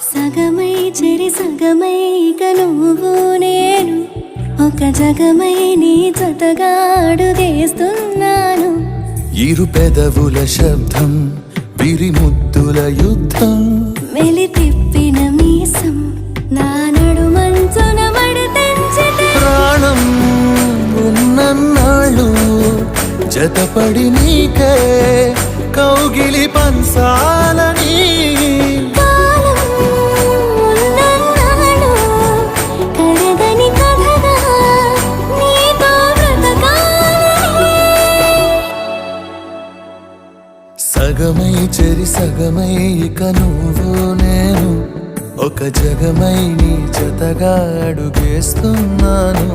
సగమై చెరి సగమై ఇక నువ్వు నేను ఒక జగమై నీ జతగా అడుగేస్తున్నాను. ఇరు పెదవుల శబ్దం విరిముద్దుల యుద్ధం మెలి తిప్పిన మీసం నా నడుమంచున మడతెంచితే ప్రాణం ఉన్నన్నాళ్ళు జతపడి నీకే కౌగిలి పంచాలని కాలం ఉన్నన్నాడు కరగని కథగా నీతో బ్రతకాలని. సగమై చెరి సగమై ఇక నువ్వు నేను ఒక జగమై నీ జతగా అడుగేస్తున్నాను.